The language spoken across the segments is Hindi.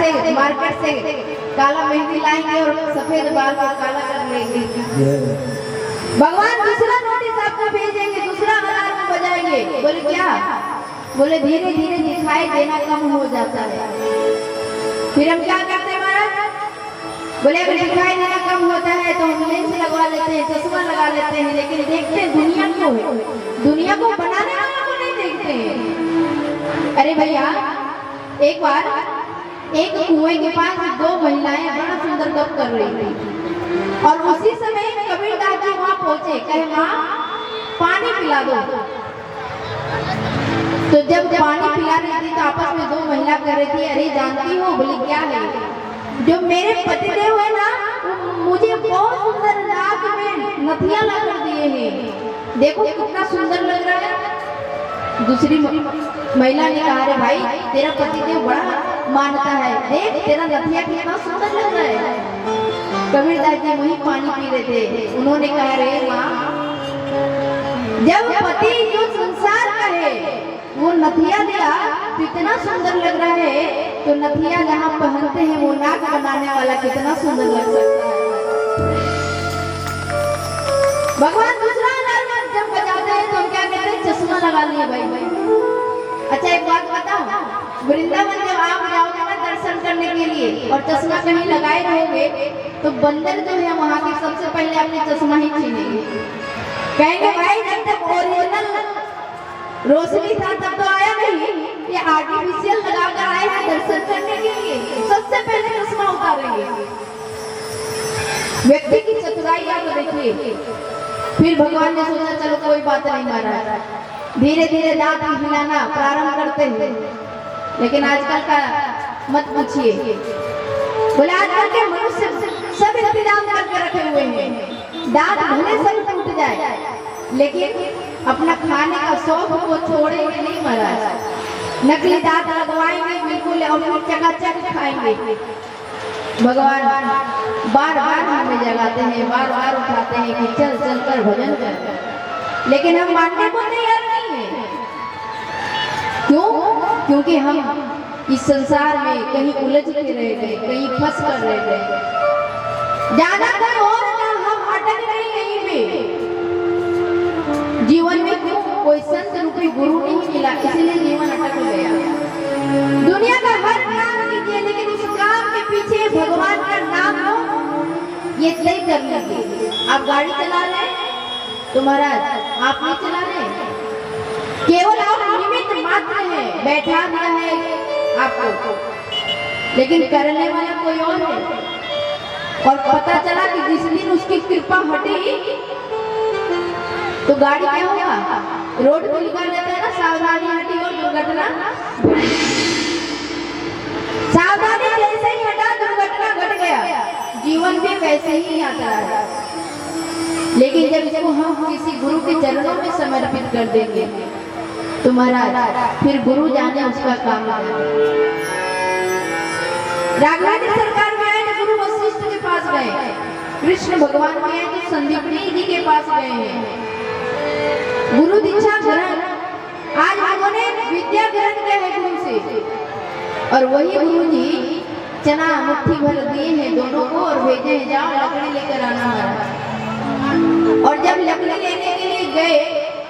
से मार्केट से काला मेहंदी लाएंगे और सफेद बाल को काला कर लेंगे। भगवान दूसरा नोटिस आपको भेजेंगे, दूसरा अलार्म बजाएंगे। बोले क्या? बोले धीरे धीरे दिखाई देना कम हो जाता है। फिर हम क्या करते हैं महाराज? बोले अगर दिखाई देना कम होता है तो हम लेंस लगवा लेते हैं, चश्मा लगा लेते हैं, लेकिन देखते हैं दुनिया क्यों है? दुनिया को बनाने वाले को नहीं देखते हैं। अरे भैया, एक बार एक कुएं के पास दो महिलाएं बड़ा सुंदर गप कर रही थी और उसी समय कबीरदास जी वहां पहुंचे। कहे माँ पानी पिला दो। तो जब पानी पिला रही थी तो आपस में दो महिला कह रही थी, अरे जानती हो? बोली क्या है? जो मेरे पतिदेव है ना, मुझे बहुत सुंदर नाक में नथिया ला कर दिए हैं, देखो कितना सुंदर लग रहा है। दूसरी महिला ने कहा, अरे भाई तेरा पतिदेव बड़ा मानता है, देख तेरा नथिया कितना सुंदर लग रहा है। कबीरदास जी वही पानी पी रहे थे। उन्होंने कहा, रे माँ, जब पति जो संसार का है वो नथिया दिया तो इतना सुंदर लग रहा है, तो नथिया जहाँ पहनते हैं वो नाक बनाने वाला कितना सुंदर लग सकता है। भगवान दूसरा अलार्म जब बजाते हैं तो हम क्या कहते हैं? चश्मा लगा लिए भाई। अच्छा एक बात बताओ, वृंदावन जब आप जाओगे ना दर्शन करने के लिए और चश्मा कहीं लगाए रहोगे तो बंदर जो है वहाँ के सबसे पहले अपने चश्मा ही छीनेंगे। कहेंगे भाई जब तक ओरिजिनल रोशनी था तब तो आया नहीं, ये आर्टिफिशियल लगाकर आए हैं दर्शन करने के लिए, सबसे पहले चश्मा उतारेंगे। व्यक्ति की चतुराई आप देखिए। फिर भगवान ने सोचा चलो कोई बात नहीं महाराज, धीरे धीरे दांत हिलाना प्रारंभ करते हैं। लेकिन आजकल का मत पूछिए। बोले आजकल के मनुष्य सब इंतजाम करके रखे हुए हैं, दांत भले सब टूट जाए लेकिन अपना खाने का शौक को छोड़ेंगे नहीं महाराज। नकली दांत लगवाएंगे बिल्कुल और चकाचक खाएंगे। भगवान बार बार हमें जगाते हैं, बार बार उठाते हैं कि चल चल कर भजन कर, लेकिन हम मानने को तैयार नहीं है। क्यों? क्योंकि हम इस संसार में कहीं उलझ के रह गए, कहीं फंस कर रह गए। ज्यादातर और हम अटक गए कहीं पे। जीवन में क्यों कोई संत रूपी गुरु नहीं मिला, इसलिए जीवन अटक गया। दुनिया का हर काम कीजिए लेकिन उस काम के पीछे भगवान का नाम हो ये तय कर लीजिए। आप गाड़ी चला रहे तो महाराज आप नहीं चला रहे, केवल आप निमित्त मात्र है, बैठा दिया है आपको, लेकिन करने वाला कोई और है। और पता चला कि जिस दिन उसकी कृपा हटी तो गाड़ी क्या होगा? रोड पे लिखा रहता है ना, सावधानी हटी और दुर्घटना। सावधानी जैसे ही हटा दुर्घटना घट गया। जीवन में वैसे ही आता है, लेकिन जब इसको हम किसी गुरु के चरणों में समर्पित कर देंगे तो महाराज फिर गुरु जाने उसका काम करेगा। राघवानी सरकार में आए तो गुरु वशिष्ठ के पास गए, कृष्ण भगवान में आए तो संदीपनी जी के पास गए हैं। गुरु दीक्षा ग्रहण, आज उन्होंने विद्या ग्रहण किया है गुरु से, और वही गुरु जी चना मुट्ठी भर दिए हैं दोनों को और भेजे हैं जाओ लकड़ी लेकर आना है। और जब लकड़ी लेने के लिए गए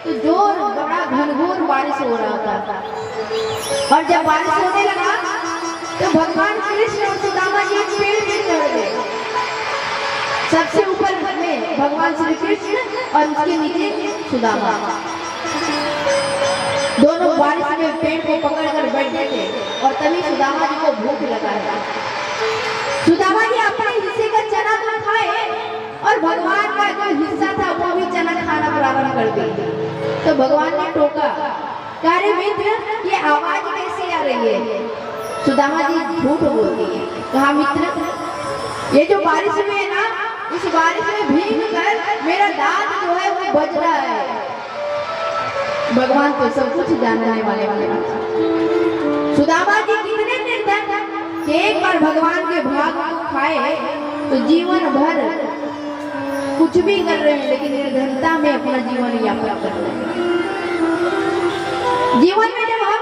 तो जोर बड़ा घनघोर बारिश हो रहा था, और जब बारिश होने लगा तो भगवान कृष्ण और सुदामा जी पेड़ पे चढ़ गए। सबसे ऊपर में भगवान श्री कृष्ण और उसके नीचे सुदामा, दोनों बारिश में पेड़ को पकड़कर बैठे थे। और तभी सुदामा जी को भूख लगा था। सुदामा जी अपने हिस्से का चना तो खाए और भगवान का जो हिस्सा था वो भी चना खाना प्रारंभ कर दिया। तो भगवान ने टोका, अरे मित्र ये आवाज कैसे आ रही है? सुदामा जी झूठ बोलती है। कहा मित्र ये जो बारिश में है ना, इस बारिश में भीग कर मेरा दांत जो है वो बज रहा है। भगवान तो सब कुछ जानने वाले सुदामा जी कितने निर्धन कि एक बार भगवान के भाग को खाए तो जीवन भर कुछ भी कर रहे हैं लेकिन निर्धनता में अपना जीवन यापन कर रहे हैं। जीवन में जब हम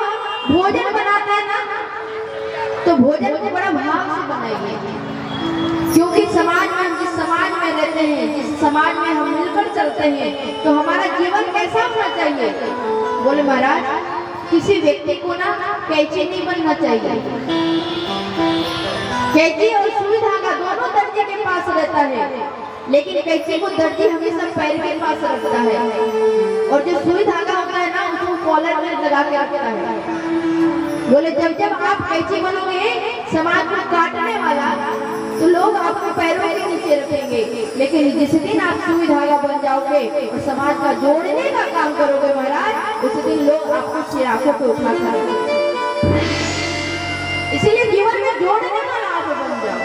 भोजन बनाते हैं ना तो भोजन को बड़ा भाव से बनाइए, क्योंकि समाज में, जिस समाज में रहते हैं, जिस समाज में हम मिलकर चलते हैं, तो हमारा जीवन कैसा होना चाहिए। बोले महाराज, किसी व्यक्ति को ना कैची नहीं बनना चाहिए। कैची और सुई धागा दोनों दर्जी के पास रहता है, लेकिन कैची को दर्जी हमेशा पैर के पास रखता है, और जो सुई धागा होता है ना, उसको कॉलर में लगा के रखता है। बोले जब जब आप कैची बनोगे समाज को काटने वाला, तो लोग आपको पैरों के नीचे रखेंगे, लेकिन जिस दिन आप सुई धागा बन जाओगे और समाज का जोड़ने का काम करोगे महाराज, उस दिन लोग आपको सिराखों पे उठा कर। इसीलिए जीवन में जोड़ने वाला आप बन जाओ।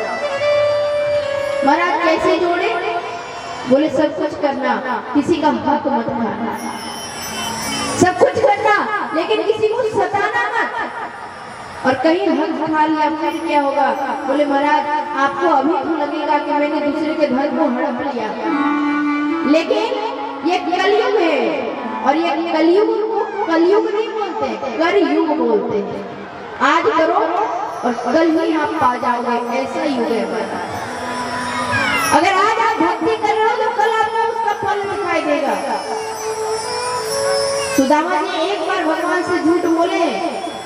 महाराज कैसे जोड़े? बोले सब कुछ करना, किसी का हक मत खाना। सब कुछ करना, लेकिन किसी को सताना मत। और कहीं हक खा लिया फिर क्या होगा? बोले महाराज, आपको अभी तो लगेगा कि मैंने दूसरे के धन को हड़प लिया, लेकिन ये कलयुग है, और ये कलयुग को कलयुग नहीं बोलते, करयुग बोलते हैं। आज करो और कल ही आप पा जाओगे, ऐसा युग है महाराज। अगर आज आप भक्ति कर रहे हो तो कल आपको उसका फल दिखाई देगा। सुदामा जी एक बार भगवान से झूठ बोले,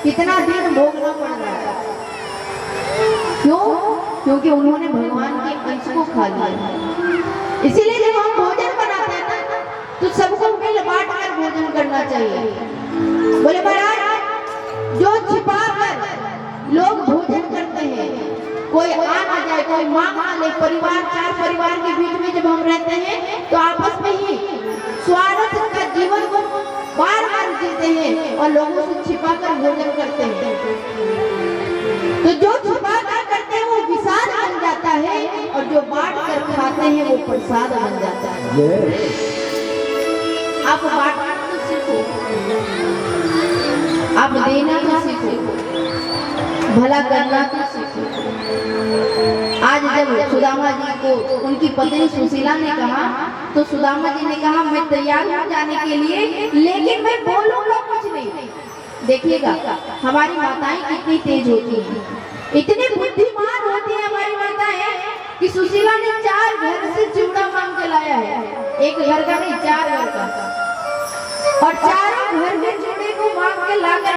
कितना दिन भोगना पड़ रहा है। क्यों? क्योंकि उन्होंने भगवान के अंश को खा लिया। इसीलिए जब हम भोजन बनाते हैं ना, तो सबको मिल बांट कर भोजन करना चाहिए। बोले महाराज, जो छिपा कर लोग भोजन करते हैं, कोई आ ना जाए, कोई मांग ना ले, परिवार, चार परिवार के बीच में जब हम रहते हैं, तो आपस में ही स्वार्थ का जीवन को बार बार जीते हैं और लोगों से छिपा कर भोजन करते हैं। तो जो छुपा कर करते हैं वो विषाद बन जाता है, और जो बांट कर खाते हैं वो प्रसाद बन जाता है। आप बांटना तो सीखो, आप देना तो सीखो, भला करना तो सीखो। आज जब सुदामा जी को उनकी पत्नी सुशीला ने कहा, तो सुदामा जी ने कहा मैं तैयार हूँ जाने के लिए, लेकिन मैं बोलूंगा कुछ नहीं। देखिएगा हमारी माताएं कितनी तेज होती हैं, इतनी बुद्धिमान होती है हमारी माताएं, कि सुशीला ने 4 घर से चिवड़ा मांग के लाया है, एक घर का नहीं 4 घर का, और चारों घर में चिवड़े को मांग के लाकर